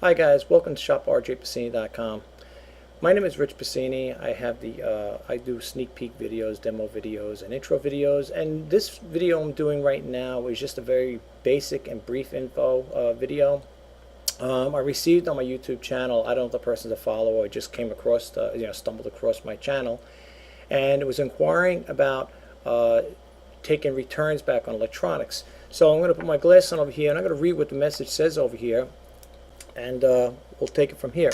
Hi guys, welcome to shop Rjpasini.com. My name is Rich Pasini. I have I do sneak peek videos, demo videos, and intro videos. And this video I'm doing right now is just a very basic and brief info video. I received on my YouTube channel. I don't know if the person's a follower. I just came across, stumbled across my channel, and it was inquiring about taking returns back on electronics. So I'm going to put my glass on over here, and I'm going to read what the message says over here. And we'll take it from here.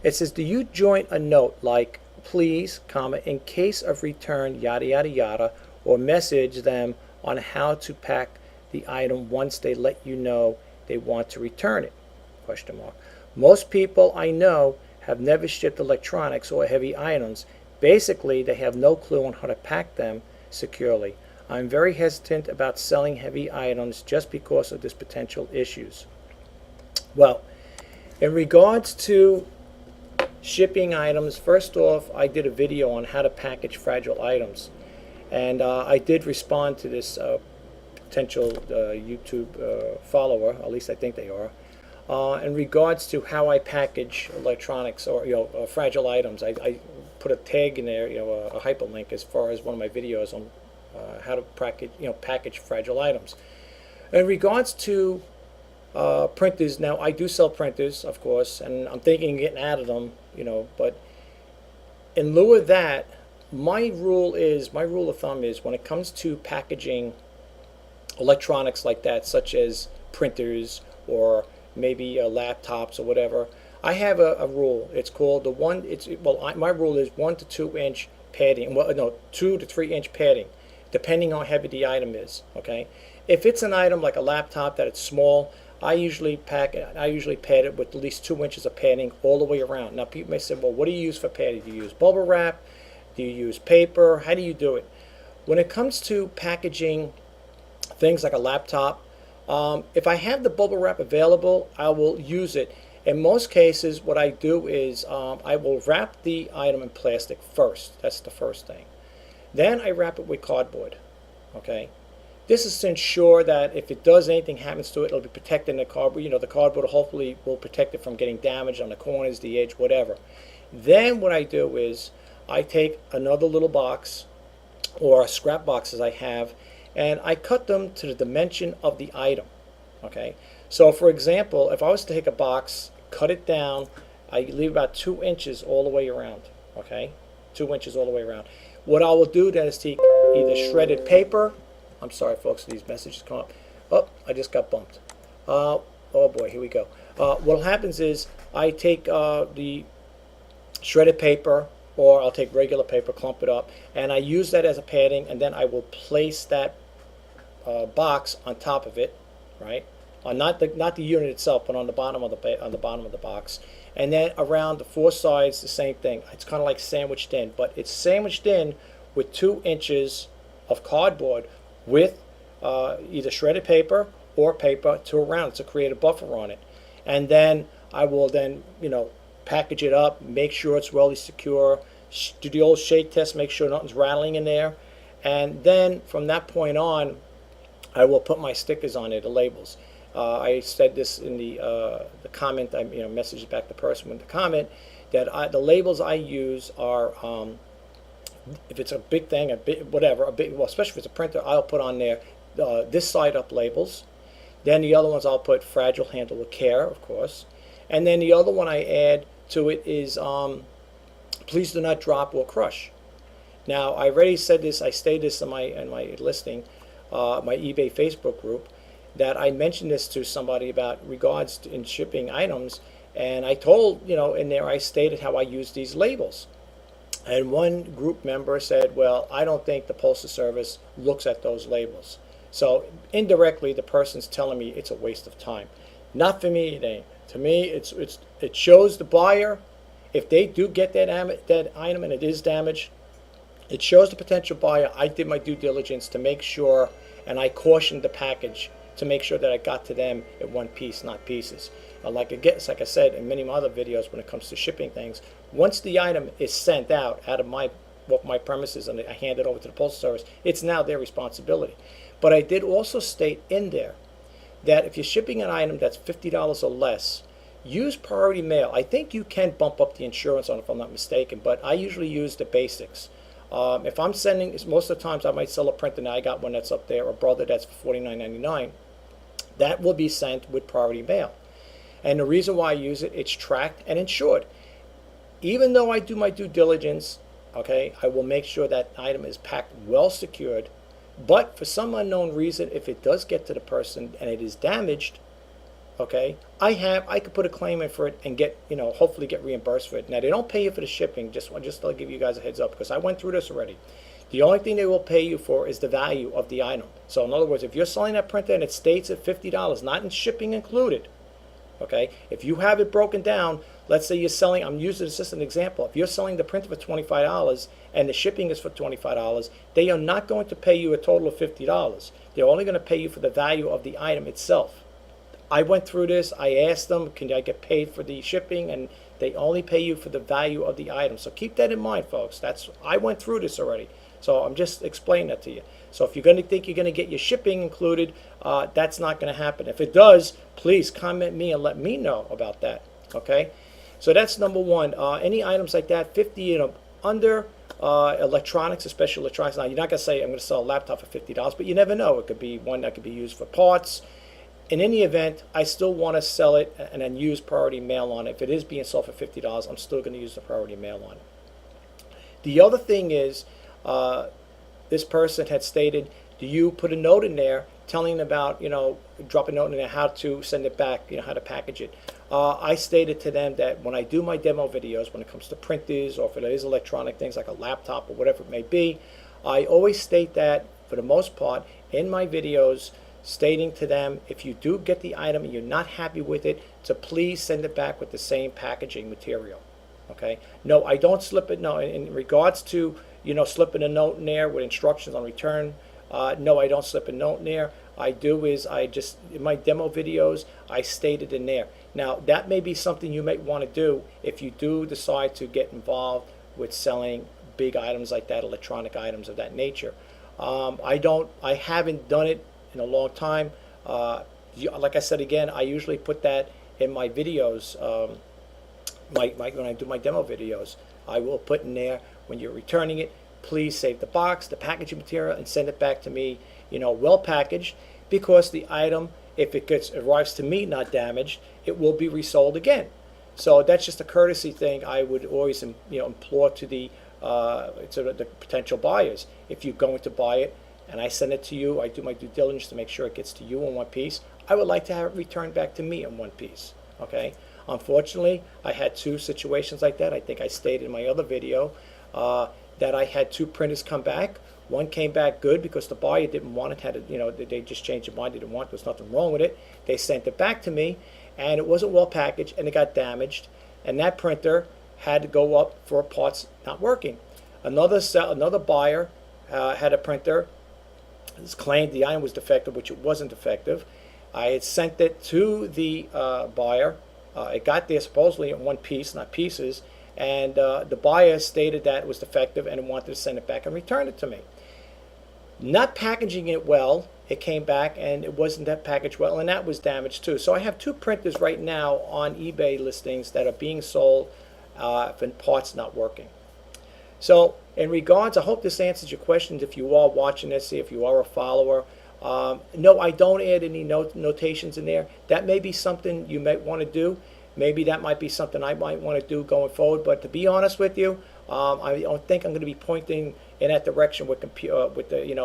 It says, do you join a note like, please, comma, in case of return, yada, yada, yada, or message them on how to pack the item once they let you know they want to return it? Question mark. Most people I know have never shipped electronics or heavy items. Basically, they have no clue on how to pack them securely. I'm very hesitant about selling heavy items just because of this potential issues. Well, in regards to shipping items, first off, I did a video on how to package fragile items, and I did respond to this potential YouTube follower, at least I think they are, in regards to how I package electronics or fragile items. I put a tag in there, a hyperlink as far as one of my videos on how to package fragile items. In regards to printers, now I do sell printers, of course, and I'm thinking of getting out of them, but in lieu of that, my rule of thumb is when it comes to packaging electronics like that, such as printers or maybe laptops or whatever, I have a rule. It's called my rule is 1 to 2 inch padding. Well, no, 2 to 3 inch padding, depending on how heavy the item is. Okay, if it's an item like a laptop that it's small, I usually pad it with at least 2 inches of padding all the way around. Now people may say, well, what do you use for padding? Do you use bubble wrap? Do you use paper? How do you do it? When it comes to packaging things like a laptop, if I have the bubble wrap available, I will use it. In most cases, what I do is I will wrap the item in plastic first. That's the first thing. Then I wrap it with cardboard. Okay. This is to ensure that if it does, anything happens to it, it'll be protected in the cardboard. The cardboard hopefully will protect it from getting damaged on the corners, the edge, whatever. Then what I do is I take another little box or scrap boxes I have, and I cut them to the dimension of the item. Okay. So for example, if I was to take a box, cut it down, I leave about 2 inches all the way around. Okay, 2 inches all the way around. What I will do then is take either shredded paper. I'm sorry, folks, these messages come up. Oh, I just got bumped. Oh boy, here we go. What happens is I take the shredded paper, or I'll take regular paper, clump it up, and I use that as a padding, and then I will place that box on top of it, right? Not the unit itself, but on the bottom of the box, and then around the 4 sides the same thing. It's kind of like sandwiched in, but it's sandwiched in with 2 inches of cardboard with either shredded paper or paper to around it to create a buffer on it. And then I will package it up, make sure it's really secure, do the old shake test, make sure nothing's rattling in there, and then from that point on I will put my stickers on it, the labels. I said this in the comment. I messaged back the person with the comment that the labels I use are if it's a big thing, especially if it's a printer, I'll put on there this side up labels. Then the other ones I'll put fragile, handle with care, of course. And then the other one I add to it is please do not drop or crush. Now I already said this. I stated this in my listing, my eBay Facebook group, that I mentioned this to somebody about regards in shipping items, and I told in there I stated how I use these labels. And one group member said, well, I don't think the Postal Service looks at those labels. So indirectly, the person's telling me it's a waste of time. Not for me, it ain't. To me, it shows the buyer, if they do get that item and it is damaged, it shows the potential buyer I did my due diligence to make sure, and I cautioned the package to make sure that I got to them in one piece, not pieces. Like I said in many of my other videos, when it comes to shipping things, once the item is sent out of my premises and I hand it over to the Postal Service, it's now their responsibility. But I did also state in there that if you're shipping an item that's $50 or less, use priority mail. I think you can bump up the insurance on it if I'm not mistaken, but I usually use the basics. If I'm sending, most of the times I might sell a printer. Now I got one that's up there, a brother that's for $49.99. That will be sent with priority mail. And the reason why I use it, it's tracked and insured. Even though I do my due diligence, okay, I will make sure that item is packed well secured. But for some unknown reason, if it does get to the person and it is damaged, okay, I could put a claim in for it and get, hopefully get reimbursed for it. Now they don't pay you for the shipping. Just to give you guys a heads up, because I went through this already. The only thing they will pay you for is the value of the item. So in other words, if you're selling that printer and it states at $50, not in shipping included, okay, if you have it broken down, let's say you're selling, I'm using this as an example, if you're selling the printer for $25 and the shipping is for $25, they are not going to pay you a total of $50. They're only going to pay you for the value of the item itself. I went through this. I asked them, can I get paid for the shipping? And they only pay you for the value of the item. So keep that in mind, folks. I went through this already. So I'm just explaining that to you. So if you're going to think you're going to get your shipping included, that's not going to happen. If it does, please comment me and let me know about that. Okay? So that's number one. Any items like that, 50 and under, electronics, especially electronics. Now, you're not going to say, I'm going to sell a laptop for $50, but you never know. It could be one that could be used for parts. In any event, I still want to sell it and then use priority mail on it. If it is being sold for $50, I'm still going to use the priority mail on it. The other thing is, this person had stated, do you put a note in there telling about, drop a note in there how to send it back, how to package it. I stated to them that when I do my demo videos, when it comes to printers or if it is electronic things like a laptop or whatever it may be, I always state that for the most part in my videos, stating to them, if you do get the item and you're not happy with it, to please send it back with the same packaging material. Okay? No, I don't slip it. No, in regards to, slipping a note in there with instructions on return, no, I don't slip a note in there. I do is in my demo videos, I state it in there. Now, that may be something you might want to do if you do decide to get involved with selling big items like that, electronic items of that nature. I haven't done it in a long time. Like I said again, I usually put that in my videos. When I do my demo videos, I will put in there, when you're returning it, please save the box, the packaging material, and send it back to me, well packaged, because the item, if it arrives to me not damaged, it will be resold again. So that's just a courtesy thing I would always implore to the potential buyers. If you're going to buy it and I send it to you, I do my due diligence to make sure it gets to you in one piece, I would like to have it returned back to me in one piece. Okay? Unfortunately, I had two situations like that. I think I stated in my other video that I had two printers come back. One came back good because the buyer didn't want it, they just changed their mind, they didn't want it, there was nothing wrong with it. They sent it back to me, and it wasn't well packaged, and it got damaged, and that printer had to go up for parts not working. Another buyer had a printer, claimed the item was defective, which it wasn't defective. I had sent it to the buyer. It got there supposedly in one piece, not pieces, and the buyer stated that it was defective and wanted to send it back and return it to me. Not packaging it well, it came back and it wasn't that packaged well, and that was damaged too. So I have two printers right now on eBay listings that are being sold for parts not working. So in regards, I hope this answers your questions. If you are watching this, if you are a follower, no, I don't add any notations in there. That may be something you might want to do. Maybe that might be something I might want to do going forward. But to be honest with you, I don't think I'm going to be pointing in that direction with the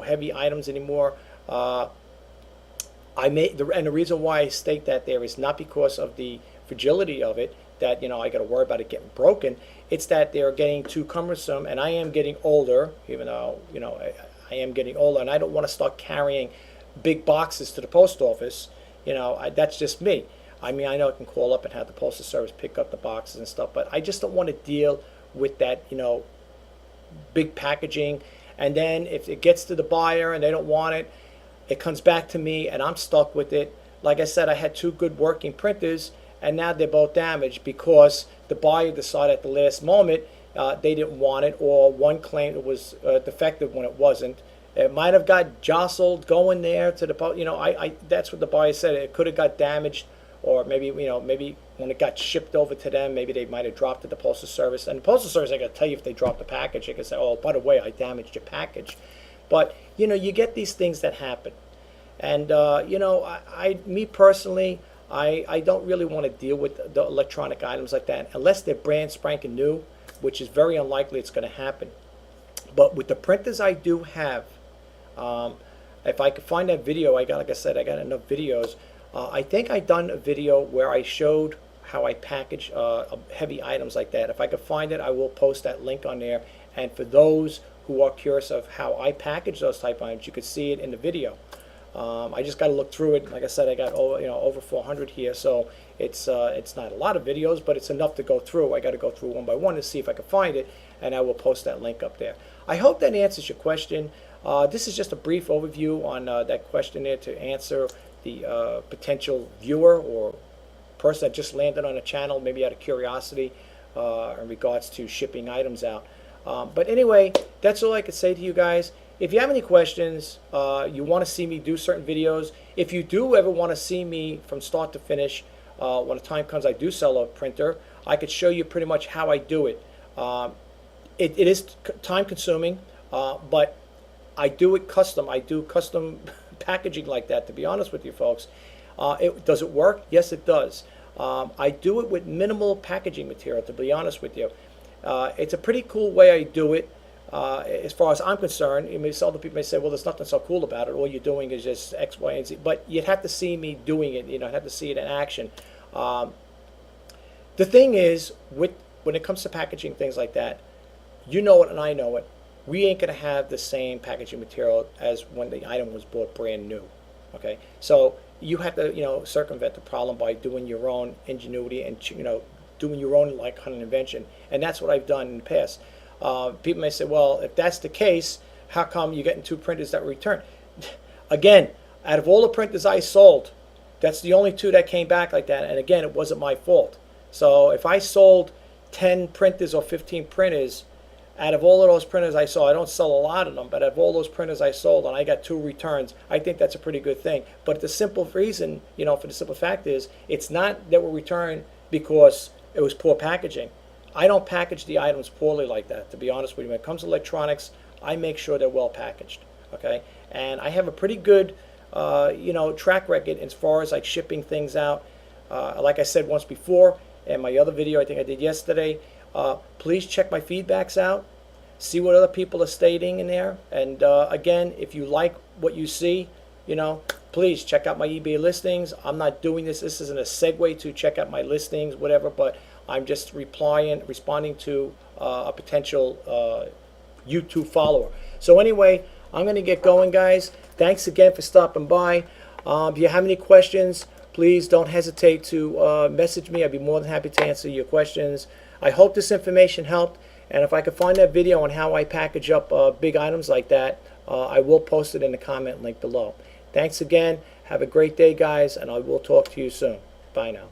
heavy items anymore. And the reason why I state that there is not because of the fragility of it, that I got to worry about it getting broken. It's that they're getting too cumbersome, and I am getting older, even though I am getting older, and I don't want to start carrying big boxes to the post office. That's just me. I mean, I know I can call up and have the postal service pick up the boxes and stuff, but I just don't want to deal with that, big packaging. And then if it gets to the buyer and they don't want it, it comes back to me and I'm stuck with it. Like I said, I had two good working printers, and now they're both damaged because the buyer decided at the last moment they didn't want it, or one claimed it was defective when it wasn't. It might have got jostled going there to the, that's what the buyer said. It could have got damaged, or maybe when it got shipped over to them, maybe they might have dropped it at the Postal Service. And the Postal Service, I got to tell you, if they dropped the package, they can say, oh, by the way, I damaged your package. But, you know, you get these things that happen. And, you know, me personally, I don't really want to deal with the electronic items like that unless they're brand spanking new, which is very unlikely it's going to happen. But with the printers I do have, if I could find that video, like I said, I got enough videos. I think I done a video where I showed how I package heavy items like that. If I could find it, I will post that link on there. And for those who are curious of how I package those type items, you could see it in the video. I just got to look through it. Like I said, I got over 400 here, so it's not a lot of videos, but it's enough to go through. I got to go through one by one to see if I can find it, and I will post that link up there. I hope that answers your question. This is just a brief overview on that question there to answer the potential viewer or person that just landed on a channel, maybe out of curiosity in regards to shipping items out. But anyway, that's all I could say to you guys. If you have any questions, you want to see me do certain videos, if you do ever want to see me from start to finish, when the time comes I do sell a printer, I could show you pretty much how I do it. It is time consuming, but I do it custom. I do custom packaging like that, to be honest with you folks. Does it work? Yes, it does. I do it with minimal packaging material, to be honest with you. It's a pretty cool way I do it. As far as I'm concerned, some other people may say, well, there's nothing so cool about it. All you're doing is just X, Y, and Z. But you'd have to see me doing it. You know, I'd have to see it in action. The thing is, when it comes to packaging things like that, you know it and I know it. We ain't going to have the same packaging material as when the item was bought brand new. Okay, so you have to, circumvent the problem by doing your own ingenuity and, doing your own like kind of invention. And that's what I've done in the past. People may say, well, if that's the case, how come you're getting 2 printers that return? Again, out of all the printers I sold, that's the only 2 that came back like that. And again, it wasn't my fault. So if I sold 10 printers or 15 printers, out of all of those printers I sold, I don't sell a lot of them, but out of all those printers I sold and I got 2 returns, I think that's a pretty good thing. But the simple reason, for the simple fact is, it's not that we're returned because it was poor packaging. I don't package the items poorly like that, to be honest with you. When it comes to electronics, I make sure they're well packaged, okay? And I have a pretty good, track record as far as like shipping things out. Like I said once before, in my other video I think I did yesterday, please check my feedbacks out, see what other people are stating in there. And again, if you like what you see, please check out my eBay listings. I'm not doing this. This isn't a segue to check out my listings, whatever, but I'm just responding to a potential YouTube follower. So anyway, I'm going to get going, guys. Thanks again for stopping by. If you have any questions, please don't hesitate to message me. I'd be more than happy to answer your questions. I hope this information helped. And if I could find that video on how I package up big items like that, I will post it in the comment link below. Thanks again. Have a great day, guys, and I will talk to you soon. Bye now.